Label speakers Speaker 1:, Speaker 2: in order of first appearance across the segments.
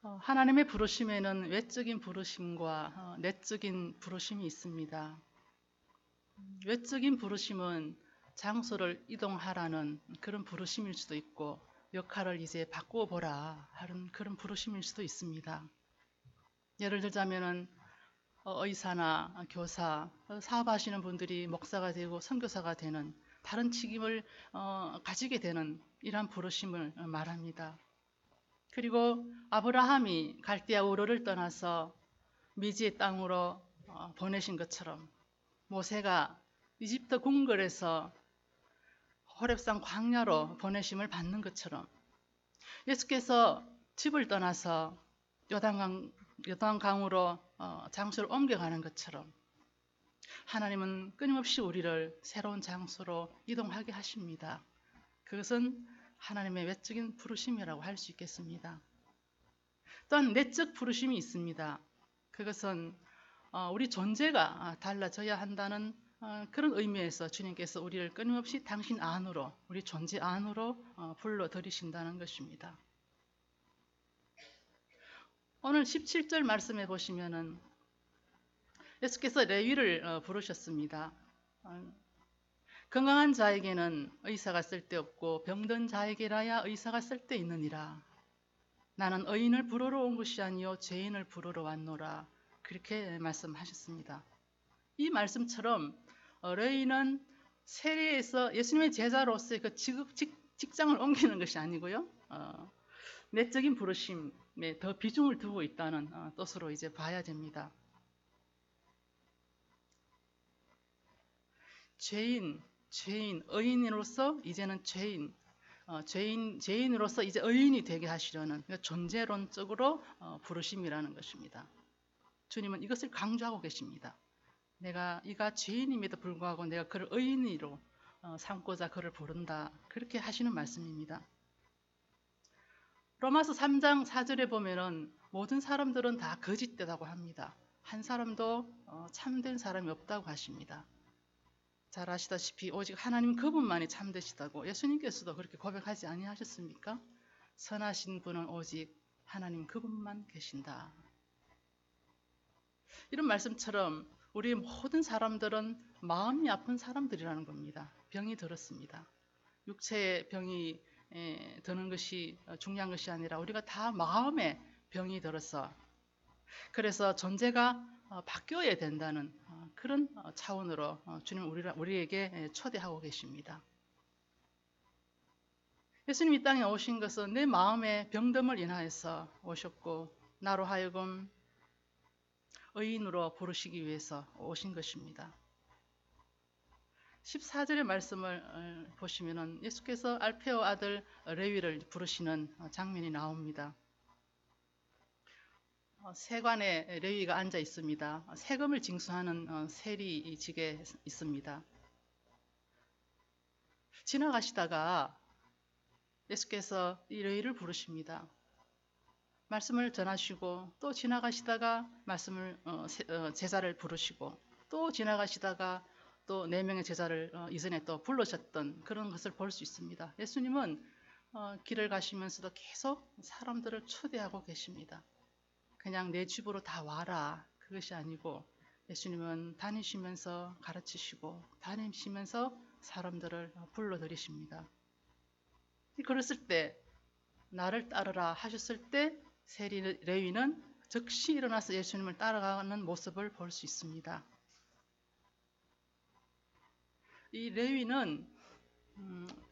Speaker 1: 하나님의 부르심에는 외적인 부르심과 내적인 부르심이 있습니다. 외적인 부르심은 장소를 이동하라는 그런 부르심일 수도 있고 역할을 이제 바꾸어 보라 하는 그런 부르심일 수도 있습니다. 예를 들자면은 의사나 교사, 사업하시는 분들이 목사가 되고 선교사가 되는 다른 직임을 가지게 되는 이러한 부르심을 말합니다. 그리고 아브라함이 갈대아 우르를 떠나서 미지의 땅으로 보내신 것처럼 모세가 이집트 궁궐에서 호렙산 광야로 보내심을 받는 것처럼 예수께서 집을 떠나서 요단강으로 장소를 옮겨가는 것처럼 하나님은 끊임없이 우리를 새로운 장소로 이동하게 하십니다. 그것은 하나님의 외적인 부르심이라고 할 수 있겠습니다. 또한 내적 부르심이 있습니다. 그것은 우리 존재가 달라져야 한다는 그런 의미에서 주님께서 우리를 끊임없이 당신 안으로, 우리 존재 안으로 불러들이신다는 것입니다. 오늘 17절 말씀해 보시면은 예수께서 레위를 부르셨습니다. 건강한 자에게는 의사가 쓸데없고 병든 자에게라야 의사가 쓸데있느니라. 나는 의인을 부르러 온 것이 아니요 죄인을 부르러 왔노라. 그렇게 말씀하셨습니다. 이 말씀처럼 레위는 세례에서 예수님의 제자로서의 그 직장을 옮기는 것이 아니고요. 내적인 부르심에 더 비중을 두고 있다는 뜻으로 이제 봐야 됩니다. 죄인, 의인으로서 이제는 죄인으로서 이제 의인이 되게 하시려는 그러니까 존재론적으로 부르심이라는 것입니다. 주님은 이것을 강조하고 계십니다. 이가 죄인임에도 불구하고 내가 그를 의인으로 삼고자 그를 부른다. 그렇게 하시는 말씀입니다. 로마서 3장 4절에 보면은 모든 사람들은 다 거짓되다고 합니다. 한 사람도 참된 사람이 없다고 하십니다. 잘 아시다시피 오직 하나님 그분만이 참되시다고 예수님께서도 그렇게 고백하지 아니하셨습니까? 선하신 분은 오직 하나님 그분만 계신다. 이런 말씀처럼 우리 모든 사람들은 마음이 아픈 사람들이라는 겁니다. 병이 들었습니다. 육체의 병이 드는 것이 중요한 것이 아니라 우리가 다 마음에 병이 들어서 그래서 존재가 바뀌어야 된다는 그런 차원으로 주님은 우리에게 초대하고 계십니다. 예수님이 땅에 오신 것은 내 마음의 병듦을 인하여서 오셨고 나로 하여금 의인으로 부르시기 위해서 오신 것입니다. 14절의 말씀을 보시면 예수께서 알페오 아들 레위를 부르시는 장면이 나옵니다. 세관에 레위가 앉아 있습니다. 세금을 징수하는 세리직에 있습니다. 지나가시다가 예수께서 이 레위를 부르십니다. 말씀을 전하시고 또 지나가시다가 제자를 부르시고 또 지나가시다가 또 4명의 제자를 이전에 또 불러셨던 그런 것을 볼 수 있습니다. 예수님은 길을 가시면서도 계속 사람들을 초대하고 계십니다. 그냥 내 집으로 다 와라 그것이 아니고 예수님은 다니시면서 가르치시고 다니시면서 사람들을 불러들이십니다. 그랬을 때 나를 따르라 하셨을 때 세리 레위는 즉시 일어나서 예수님을 따라가는 모습을 볼 수 있습니다. 이 레위는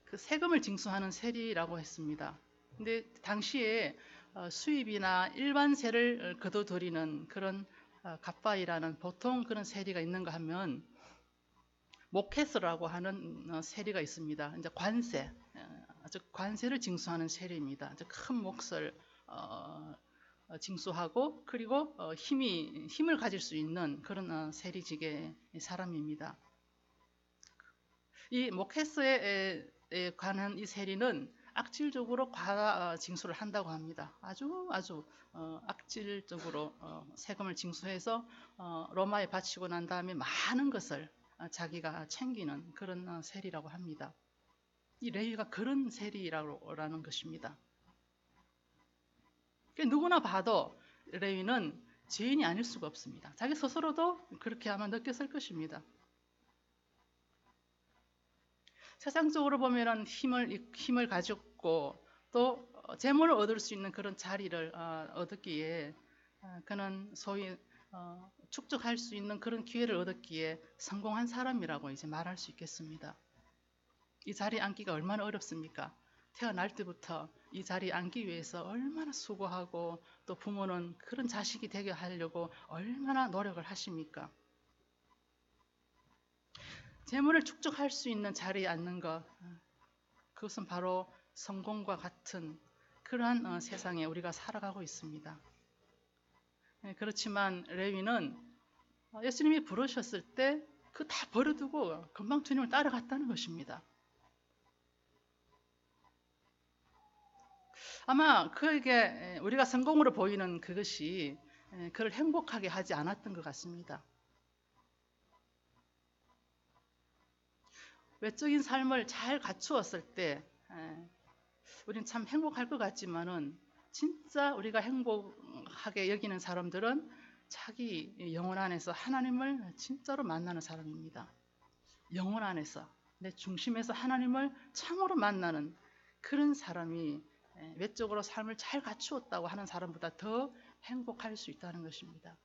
Speaker 1: 그 세금을 징수하는 세리라고 했습니다. 근데 당시에 수입이나 일반세를 거둬들이는 그런 갑바이라는 보통 그런 세리가 있는가 하면 모케스라고 하는 세리가 있습니다. 이제 관세, 즉 관세를 징수하는 세리입니다. 큰 몫을 징수하고 그리고 힘을 가질 수 있는 그런 세리직의 사람입니다. 이 모케스에 관한 이 세리는 악질적으로 과다 징수를 한다고 합니다. 아주 악질적으로 세금을 징수해서 로마에 바치고 난 다음에 많은 것을 자기가 챙기는 그런 세리라고 합니다. 이 레위가 그런 세리라는 것입니다. 누구나 봐도 레위는 죄인이 아닐 수가 없습니다. 자기 스스로도 그렇게 아마 느꼈을 것입니다. 세상적으로 보면은 힘을 가졌고 또 재물을 얻을 수 있는 그런 자리를 얻었기에 그는 소위 축적할 수 있는 그런 기회를 얻었기에 성공한 사람이라고 이제 말할 수 있겠습니다. 이 자리에 앉기가 얼마나 어렵습니까? 태어날 때부터 이 자리에 앉기 위해서 얼마나 수고하고 또 부모는 그런 자식이 되게 하려고 얼마나 노력을 하십니까? 재물을 축적할 수 있는 자리에 앉는 것, 그것은 바로 성공과 같은 그러한 세상에 우리가 살아가고 있습니다. 그렇지만 레위는 예수님이 부르셨을 때 그 다 버려두고 금방 주님을 따라갔다는 것입니다. 아마 그에게 우리가 성공으로 보이는 그것이 그를 행복하게 하지 않았던 것 같습니다. 외적인 삶을 잘 갖추었을 때 우리는 참 행복할 것 같지만은 진짜 우리가 행복하게 여기는 사람들은 자기 영혼 안에서 하나님을 진짜로 만나는 사람입니다. 영혼 안에서 내 중심에서 하나님을 참으로 만나는 그런 사람이 외적으로 삶을 잘 갖추었다고 하는 사람보다 더 행복할 수 있다는 것입니다.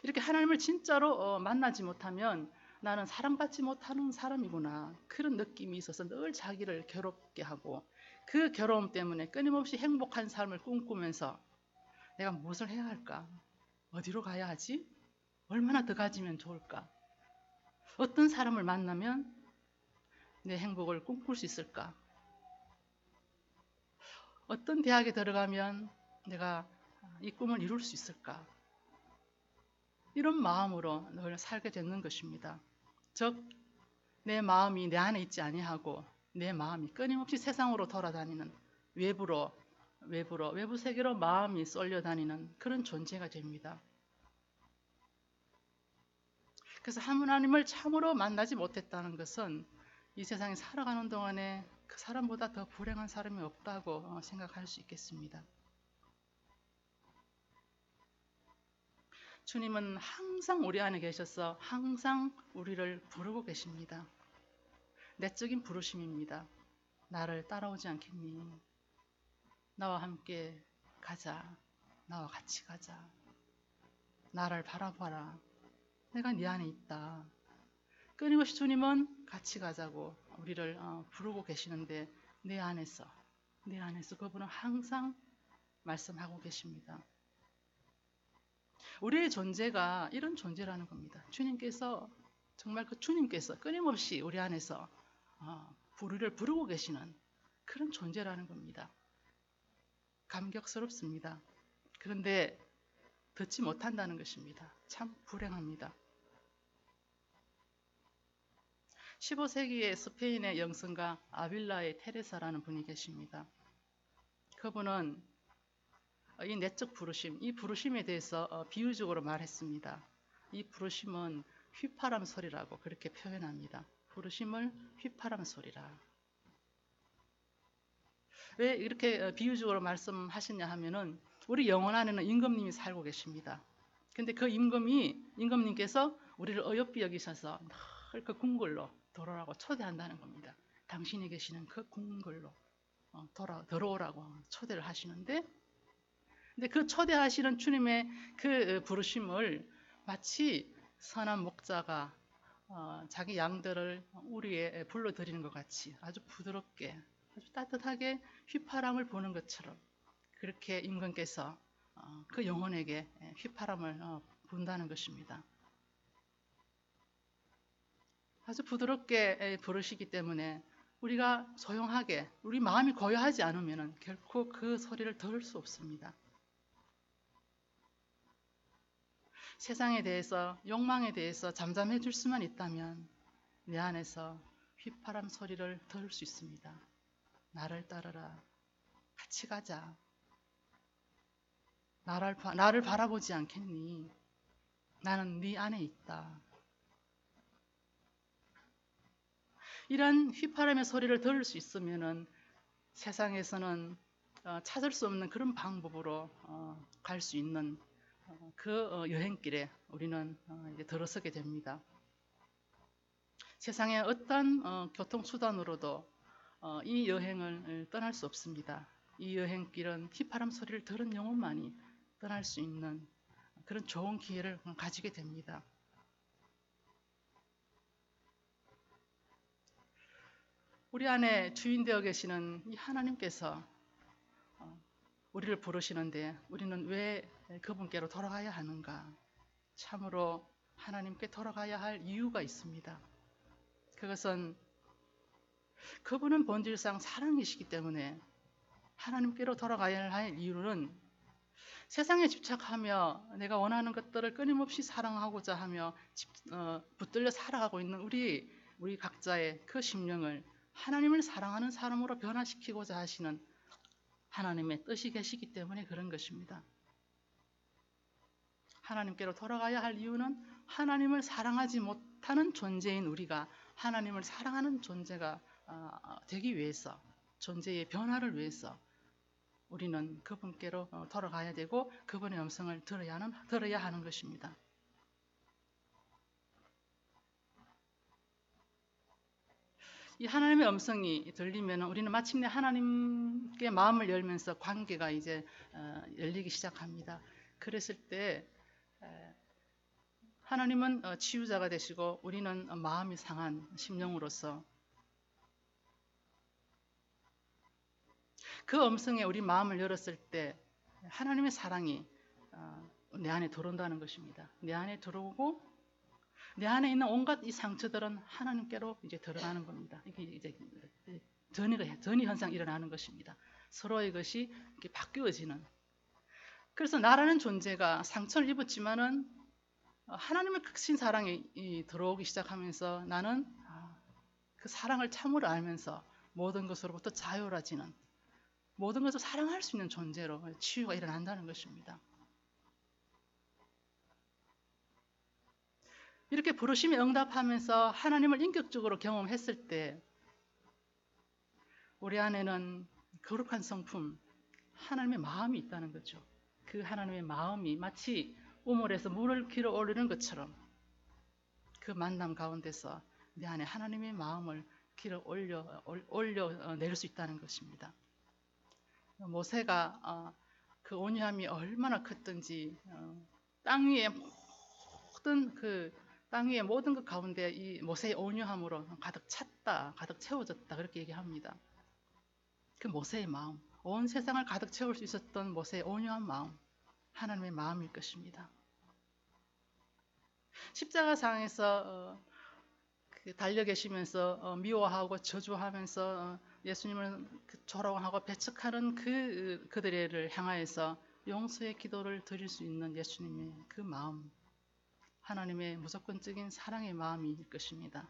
Speaker 1: 이렇게 하나님을 진짜로 만나지 못하면 나는 사랑받지 못하는 사람이구나, 그런 느낌이 있어서 늘 자기를 괴롭게 하고 그 괴로움 때문에 끊임없이 행복한 삶을 꿈꾸면서 내가 무엇을 해야 할까? 어디로 가야 하지? 얼마나 더 가지면 좋을까? 어떤 사람을 만나면 내 행복을 꿈꿀 수 있을까? 어떤 대학에 들어가면 내가 이 꿈을 이룰 수 있을까? 이런 마음으로 늘 살게 되는 것입니다. 즉, 내 마음이 내 안에 있지 아니하고 내 마음이 끊임없이 세상으로 돌아다니는 외부 세계로 마음이 쏠려다니는 그런 존재가 됩니다. 그래서 하나님을 참으로 만나지 못했다는 것은 이 세상에 살아가는 동안에 그 사람보다 더 불행한 사람이 없다고 생각할 수 있겠습니다. 주님은 항상 우리 안에 계셔서 항상 우리를 부르고 계십니다. 내적인 부르심입니다. 나를 따라오지 않겠니? 나와 함께 가자. 나와 같이 가자. 나를 바라봐라. 내가 네 안에 있다. 끊임없이 주님은 같이 가자고 우리를 부르고 계시는데 내 안에서 그분은 항상 말씀하고 계십니다. 우리의 존재가 이런 존재라는 겁니다. 주님께서 정말 그 주님께서 끊임없이 우리 안에서 우리를 부르고 계시는 그런 존재라는 겁니다. 감격스럽습니다. 그런데 듣지 못한다는 것입니다. 참 불행합니다. 15세기의 스페인의 영성가 아빌라의 테레사라는 분이 계십니다. 그분은 이 내적 부르심, 이 부르심에 대해서 비유적으로 말했습니다. 이 부르심은 휘파람 소리라고 그렇게 표현합니다. 부르심을 휘파람 소리라. 왜 이렇게 비유적으로 말씀하셨냐 하면은 우리 영혼 안에는 임금님이 살고 계십니다. 근데 그 임금님께서 우리를 어여삐 여기셔서 늘 그 궁궐로 들어오라고 초대한다는 겁니다. 당신이 계시는 그 궁궐로 들어오라고 초대를 하시는데, 근데 그 초대하시는 주님의 그 부르심을 마치 선한 목자가 자기 양들을 우리에 불러들이는 것 같이 아주 부드럽게 아주 따뜻하게 휘파람을 부는 것처럼 그렇게 임금께서 그 영혼에게 휘파람을 분다는 것입니다. 아주 부드럽게 부르시기 때문에 우리가 조용하게 우리 마음이 고요하지 않으면 결코 그 소리를 들을 수 없습니다. 세상에 대해서 욕망에 대해서 잠잠해질 수만 있다면 내 안에서 휘파람 소리를 들을 수 있습니다. 나를 따르라. 같이 가자. 나를 바라보지 않겠니? 나는 네 안에 있다. 이런 휘파람의 소리를 들을 수 있으면은 세상에서는 찾을 수 없는 그런 방법으로 갈 수 있는 그 여행길에 우리는 이제 들어서게 됩니다. 세상의 어떤 교통수단으로도 이 여행을 떠날 수 없습니다. 이 여행길은 휘파람 소리를 들은 영혼만이 떠날 수 있는 그런 좋은 기회를 가지게 됩니다. 우리 안에 주인 되어 계시는 이 하나님께서 우리를 부르시는데 우리는 왜 그분께로 돌아가야 하는가? 참으로 하나님께 돌아가야 할 이유가 있습니다. 그것은 그분은 본질상 사랑이시기 때문에 하나님께로 돌아가야 할 이유는 세상에 집착하며 내가 원하는 것들을 끊임없이 사랑하고자 하며 붙들려 살아가고 있는 우리 각자의 그 심령을 하나님을 사랑하는 사람으로 변화시키고자 하시는 하나님의 뜻이 계시기 때문에 그런 것입니다. 하나님께로 돌아가야 할 이유는 하나님을 사랑하지 못하는 존재인 우리가 하나님을 사랑하는 존재가 되기 위해서, 존재의 변화를 위해서 우리는 그분께로 돌아가야 되고 그분의 음성을 들어야 하는 것입니다. 이 하나님의 음성이 들리면 우리는 마침내 하나님께 마음을 열면서 관계가 이제 열리기 시작합니다. 그랬을 때 하나님은 치유자가 되시고 우리는 마음이 상한 심령으로서 그 음성에 우리 마음을 열었을 때 하나님의 사랑이 내 안에 들어온다는 것입니다. 내 안에 들어오고 내 안에 있는 온갖 이 상처들은 하나님께로 이제 들어가는 겁니다. 이게 이제 전이 현상 일어나는 것입니다. 서로의 것이 이렇게 바뀌어지는. 그래서 나라는 존재가 상처를 입었지만은 하나님의 크신 사랑이 들어오기 시작하면서 나는 그 사랑을 참으로 알면서 모든 것으로부터 자유로워지는, 모든 것을 사랑할 수 있는 존재로 치유가 일어난다는 것입니다. 이렇게 부르심에 응답하면서 하나님을 인격적으로 경험했을 때 우리 안에는 거룩한 성품, 하나님의 마음이 있다는 거죠. 그 하나님의 마음이 마치 우물에서 물을 길어 올리는 것처럼 그 만남 가운데서 내 안에 하나님의 마음을 길어 올려낼 수 있다는 것입니다. 모세가 그 온유함이 얼마나 컸던지 땅 위의 모든 것 가운데 이 모세의 온유함으로 가득 찼다, 가득 채워졌다 그렇게 얘기합니다. 그 모세의 마음, 온 세상을 가득 채울 수 있었던 모세의 온유한 마음, 하나님의 마음일 것입니다. 십자가상에서 달려 계시면서 미워하고 저주하면서 예수님을 조롱하고 배척하는 그들을 향하여서 용서의 기도를 드릴 수 있는 예수님의 그 마음, 하나님의 무조건적인 사랑의 마음일 것입니다.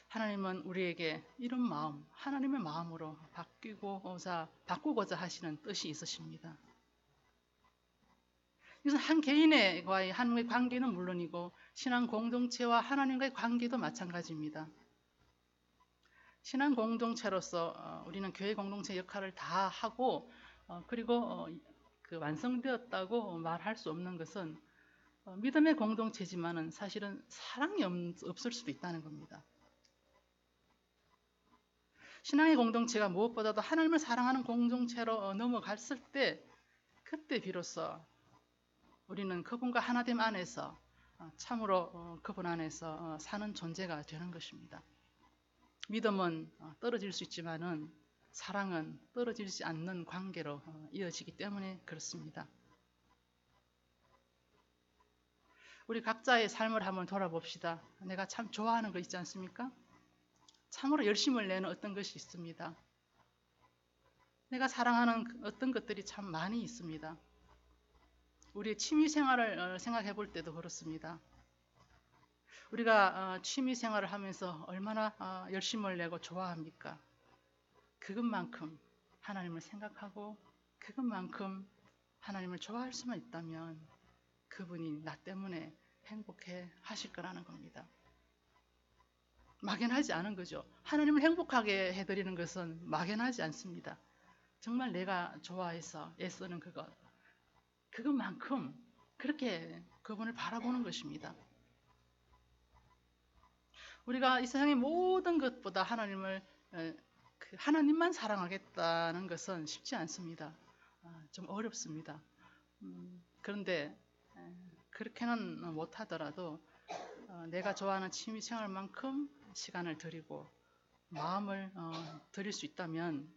Speaker 1: 하나님은 우리에게 이런 마음, 하나님의 마음으로 바꾸고자 하시는 뜻이 있으십니다. 그래서 한 개인과의 하나님의 관계는 물론이고 신앙 공동체와 하나님과의 관계도 마찬가지입니다. 신앙 공동체로서 우리는 교회 공동체 역할을 다 하고 그리고 완성되었다고 말할 수 없는 것은 믿음의 공동체지만은 사실은 사랑이 없을 수도 있다는 겁니다. 신앙의 공동체가 무엇보다도 하나님을 사랑하는 공동체로 넘어갔을 때 그때 비로소 우리는 그분과 하나됨 안에서 참으로 그분 안에서 사는 존재가 되는 것입니다. 믿음은 떨어질 수 있지만은 사랑은 떨어지지 않는 관계로 이어지기 때문에 그렇습니다. 우리 각자의 삶을 한번 돌아봅시다. 내가 참 좋아하는 거 있지 않습니까? 참으로 열심을 내는 어떤 것이 있습니다. 내가 사랑하는 어떤 것들이 참 많이 있습니다. 우리의 취미 생활을 생각해 볼 때도 그렇습니다. 우리가 취미 생활을 하면서 얼마나 열심을 내고 좋아합니까? 그것만큼 하나님을 생각하고 그것만큼 하나님을 좋아할 수만 있다면 그분이 나 때문에 행복해 하실 거라는 겁니다. 막연하지 않은 거죠. 하나님을 행복하게 해드리는 것은 막연하지 않습니다. 정말 내가 좋아해서 애쓰는 그것만큼 그렇게 그분을 바라보는 것입니다. 우리가 이 세상의 모든 것보다 하나님만 사랑하겠다는 것은 쉽지 않습니다. 좀 어렵습니다. 그런데 그렇게는 못하더라도 내가 좋아하는 취미생활만큼 시간을 드리고 마음을 드릴 수 있다면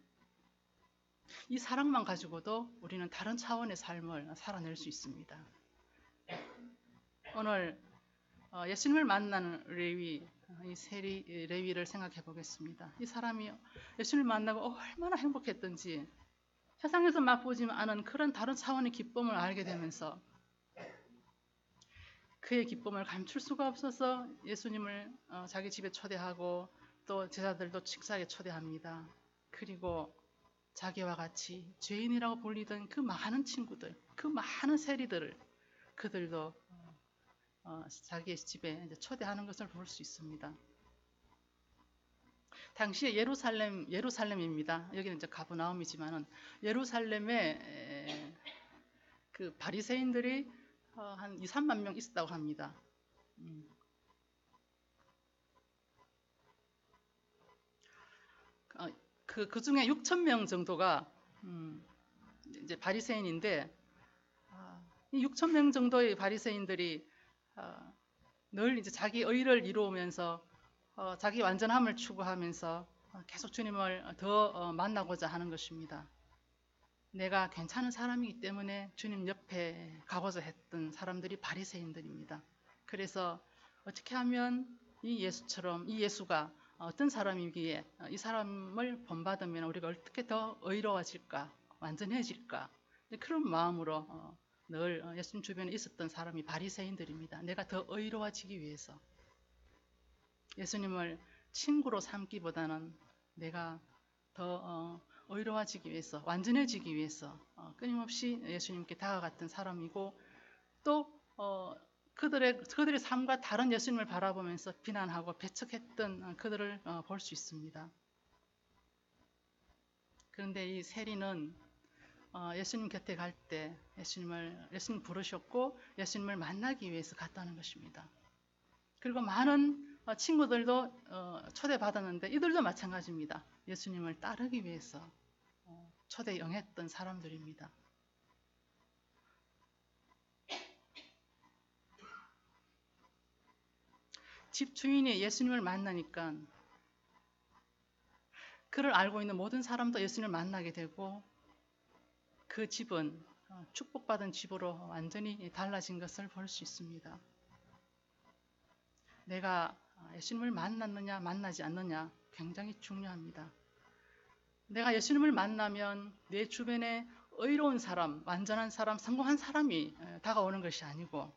Speaker 1: 이 사랑만 가지고도 우리는 다른 차원의 삶을 살아낼 수 있습니다. 오늘 예수님을 만나는 레위, 이 세리 레위를 생각해 보겠습니다. 이 사람이 예수님을 만나고 얼마나 행복했던지 세상에서 맛보지 않은 그런 다른 차원의 기쁨을 알게 되면서 그의 기쁨을 감출 수가 없어서 예수님을 자기 집에 초대하고 또 제자들도 식사에 초대합니다. 그리고 자기와 같이 죄인이라고 불리던 그 많은 친구들, 그 많은 세리들을 그들도 자기의 집에 이제 초대하는 것을 볼 수 있습니다. 당시에 예루살렘입니다. 여기는 이제 가브나움이지만은 예루살렘에 그 바리새인들이 한 2, 3만 명 있었다고 합니다. 그 중에 6천 명 정도가 이제 바리새인인데 이 6천 명 정도의 바리새인들이 늘 이제 자기 의를 이루면서 자기 완전함을 추구하면서 계속 주님을 더 만나고자 하는 것입니다. 내가 괜찮은 사람이기 때문에 주님 옆에 가고자 했던 사람들이 바리새인들입니다. 그래서 어떻게 하면 이 예수가 어떤 사람이기에 이 사람을 본받으면 우리가 어떻게 더 의로워질까, 완전해질까, 그런 마음으로 늘 예수님 주변에 있었던 사람이 바리새인들입니다. 내가 더 의로워지기 위해서 예수님을 친구로 삼기보다는 내가 더 의로워지기 위해서, 완전해지기 위해서 끊임없이 예수님께 다가갔던 사람이고 또 그들의 삶과 다른 예수님을 바라보면서 비난하고 배척했던 그들을 볼 수 있습니다. 그런데 이 세리는 예수님 곁에 갈 때 예수님 부르셨고 예수님을 만나기 위해서 갔다는 것입니다. 그리고 많은 친구들도 초대받았는데 이들도 마찬가지입니다. 예수님을 따르기 위해서 초대에 응했던 사람들입니다. 집 주인이 예수님을 만나니까 그를 알고 있는 모든 사람도 예수님을 만나게 되고 그 집은 축복받은 집으로 완전히 달라진 것을 볼 수 있습니다. 내가 예수님을 만났느냐 만나지 않느냐 굉장히 중요합니다. 내가 예수님을 만나면 내 주변에 의로운 사람, 완전한 사람, 성공한 사람이 다가오는 것이 아니고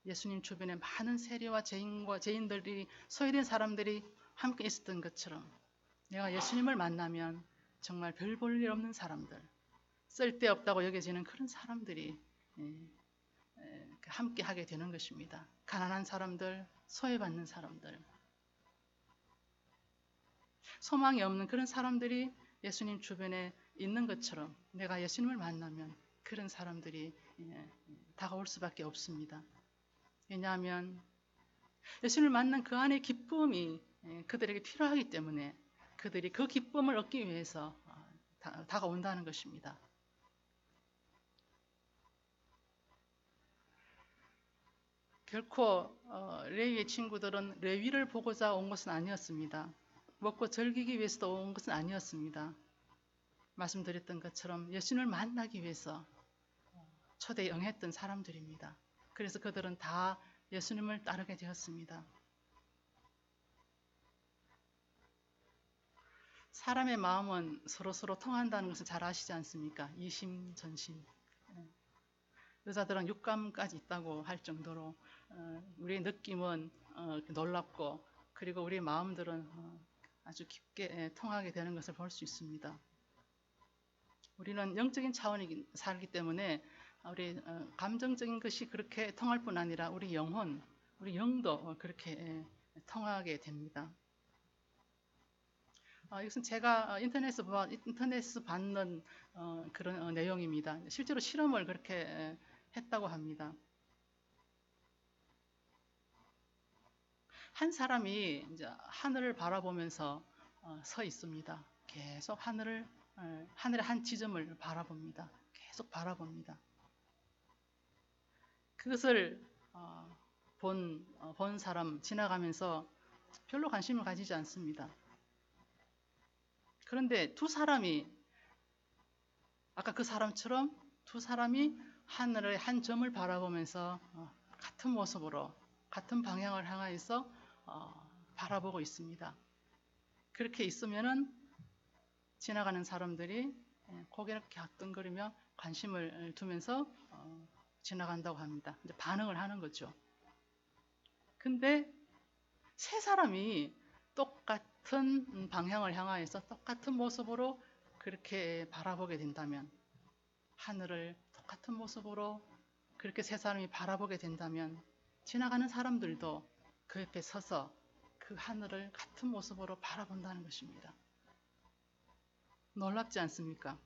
Speaker 1: 예수님 주변에 많은 세리와 죄인들이 소외된 사람들이 함께 있었던 것처럼 내가 예수님을 만나면 정말 별 볼 일 없는 사람들, 쓸데없다고 여겨지는 그런 사람들이 함께 하게 되는 것입니다. 가난한 사람들, 소외받는 사람들, 소망이 없는 그런 사람들이 예수님 주변에 있는 것처럼 내가 예수님을 만나면 그런 사람들이 다가올 수밖에 없습니다. 왜냐하면 예수님을 만난 그 안의 기쁨이 그들에게 필요하기 때문에 그들이 그 기쁨을 얻기 위해서 다가온다는 것입니다. 결코 레위의 친구들은 레위를 보고자 온 것은 아니었습니다. 먹고 즐기기 위해서 온 것은 아니었습니다. 말씀드렸던 것처럼 예수님을 만나기 위해서 초대에 응했던 사람들입니다. 그래서 그들은 다 예수님을 따르게 되었습니다. 사람의 마음은 서로 통한다는 것을 잘 아시지 않습니까? 이심전심. 여자들은 육감까지 있다고 할 정도로 우리의 느낌은 놀랍고 그리고 우리의 마음들은 아주 깊게 통하게 되는 것을 볼 수 있습니다. 우리는 영적인 차원이 살기 때문에 우리 감정적인 것이 그렇게 통할 뿐 아니라 우리 영도 그렇게 통하게 됩니다. 이것은 제가 인터넷에서 받는 그런 내용입니다. 실제로 실험을 그렇게 했다고 합니다. 한 사람이 이제 하늘을 바라보면서 서 있습니다. 계속 하늘의 한 지점을 바라봅니다. 계속 바라봅니다. 그것을 본 사람 지나가면서 별로 관심을 가지지 않습니다. 그런데 두 사람이 아까 그 사람처럼 두 사람이 하늘의 한 점을 바라보면서 같은 모습으로 같은 방향을 향하여서 바라보고 있습니다. 그렇게 있으면은 지나가는 사람들이 고개를 갸우뚱거리며 관심을 두면서 지나간다고 합니다. 이제 반응을 하는 거죠. 근데 세 사람이 똑같은 방향을 향하여서 똑같은 모습으로 그렇게 바라보게 된다면, 하늘을 똑같은 모습으로 그렇게 세 사람이 바라보게 된다면 지나가는 사람들도 그 옆에 서서 그 하늘을 같은 모습으로 바라본다는 것입니다. 놀랍지 않습니까?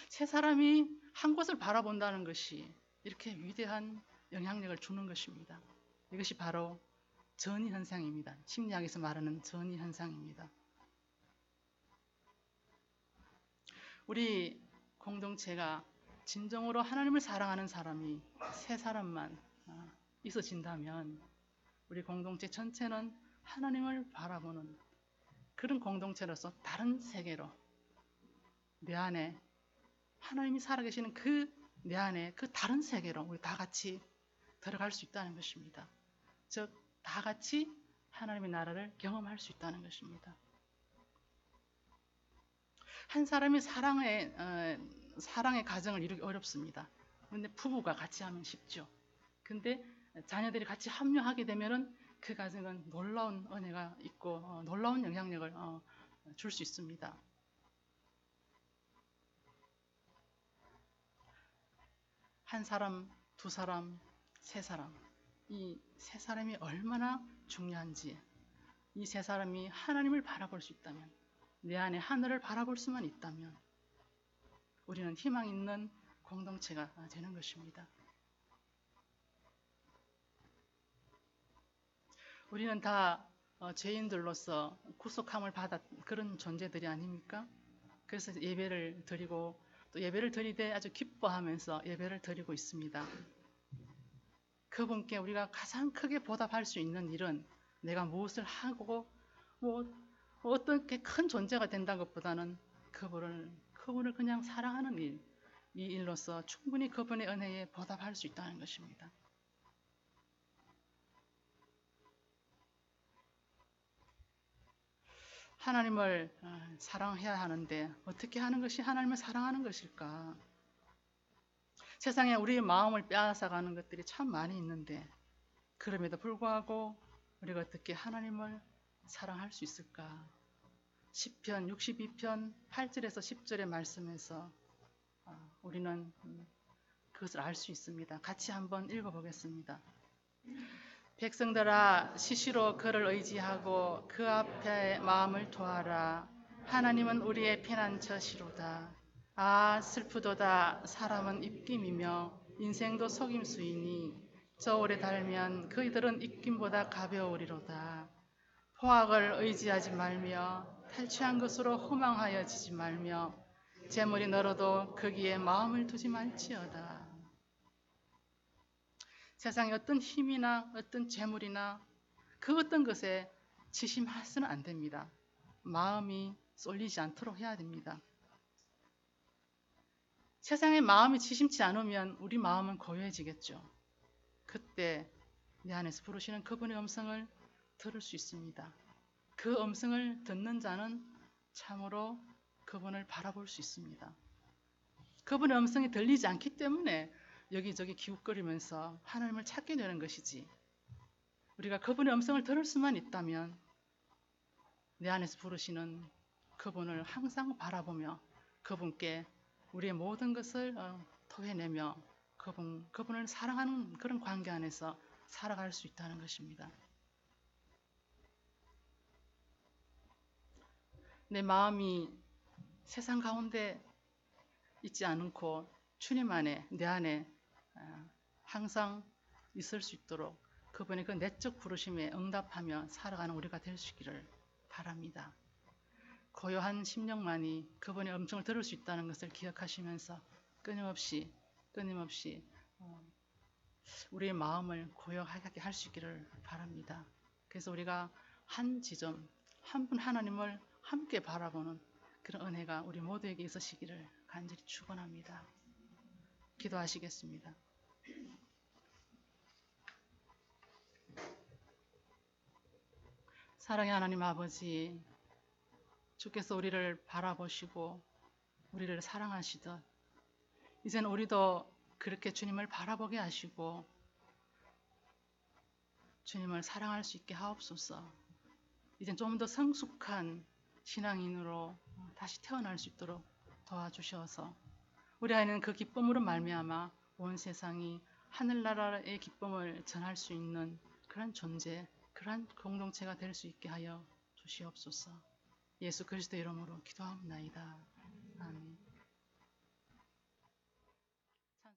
Speaker 1: 세 사람이 한 곳을 바라본다는 것이 이렇게 위대한 영향력을 주는 것입니다. 이것이 바로 전이현상입니다. 심리학에서 말하는 전이현상입니다. 우리 공동체가 진정으로 하나님을 사랑하는 사람이 세 사람만 있어진다면 우리 공동체 전체는 하나님을 바라보는 그런 공동체로서 다른 세계로 내 안에 하나님이 살아계시는 내 안에 그 다른 세계로 우리 다 같이 들어갈 수 있다는 것입니다. 즉, 다 같이 하나님의 나라를 경험할 수 있다는 것입니다. 한 사람이 사랑의 가정을 이루기 어렵습니다. 근데 부부가 같이 하면 쉽죠. 근데 자녀들이 같이 합류하게 되면은 그 가정은 놀라운 은혜가 있고 놀라운 영향력을 줄 수 있습니다. 한 사람, 두 사람, 세 사람. 이 세 사람이 얼마나 중요한지, 이 세 사람이 하나님을 바라볼 수 있다면, 내 안에 하늘을 바라볼 수만 있다면 우리는 희망 있는 공동체가 되는 것입니다. 우리는 다 죄인들로서 구속함을 받은 그런 존재들이 아닙니까? 그래서 예배를 드리고 또 예배를 드리되 아주 기뻐하면서 예배를 드리고 있습니다. 그분께 우리가 가장 크게 보답할 수 있는 일은 내가 무엇을 하고 어떻게 큰 존재가 된다는 것보다는 그분을 그냥 사랑하는 일, 이 일로서 충분히 그분의 은혜에 보답할 수 있다는 것입니다. 하나님을 사랑해야 하는데 어떻게 하는 것이 하나님을 사랑하는 것일까? 세상에 우리의 마음을 빼앗아가는 것들이 참 많이 있는데 그럼에도 불구하고 우리가 어떻게 하나님을 사랑할 수 있을까? 시편 62편 8절에서 10절의 말씀에서 우리는 그것을 알 수 있습니다. 같이 한번 읽어보겠습니다. 백성들아, 시시로 그를 의지하고 그 앞에 마음을 토하라. 하나님은 우리의 피난처시로다. 아, 슬프도다. 사람은 입김이며 인생도 속임수이니 저울에 달면 그이들은 입김보다 가벼우리로다. 포악을 의지하지 말며 탈취한 것으로 허망하여지지 말며 재물이 늘어도 거기에 마음을 두지 말지어다. 세상에 어떤 힘이나 어떤 재물이나 그 어떤 것에 지심해서는 안 됩니다. 마음이 쏠리지 않도록 해야 됩니다. 세상에 마음이 지심치 않으면 우리 마음은 고요해지겠죠. 그때 내 안에서 부르시는 그분의 음성을 들을 수 있습니다. 그 음성을 듣는 자는 참으로 그분을 바라볼 수 있습니다. 그분의 음성이 들리지 않기 때문에 여기저기 기웃거리면서 하나님을 찾게 되는 것이지, 우리가 그분의 음성을 들을 수만 있다면 내 안에서 부르시는 그분을 항상 바라보며 그분께 우리의 모든 것을 토해내며 그분을 사랑하는 그런 관계 안에서 살아갈 수 있다는 것입니다. 내 마음이 세상 가운데 있지 않고 주님 안에, 내 안에 항상 있을 수 있도록 그분의 그 내적 부르심에 응답하며 살아가는 우리가 될 수 있기를 바랍니다. 고요한 심령만이 그분의 음성을 들을 수 있다는 것을 기억하시면서 끊임없이 우리의 마음을 고요하게 할 수 있기를 바랍니다. 그래서 우리가 한 지점, 한 분 하나님을 함께 바라보는 그런 은혜가 우리 모두에게 있으시기를 간절히 축원합니다. 기도하시겠습니다. 사랑의 하나님 아버지, 주께서 우리를 바라보시고 우리를 사랑하시듯 이제는 우리도 그렇게 주님을 바라보게 하시고 주님을 사랑할 수 있게 하옵소서. 이젠 좀 더 성숙한 신앙인으로 다시 태어날 수 있도록 도와주셔서 우리 안에는 그 기쁨으로 말미암아 온 세상이 하늘나라의 기쁨을 전할 수 있는 그런 존재, 그런 공동체가 될 수 있게 하여 주시옵소서. 예수 그리스도 이름으로 기도합나이다. 아멘.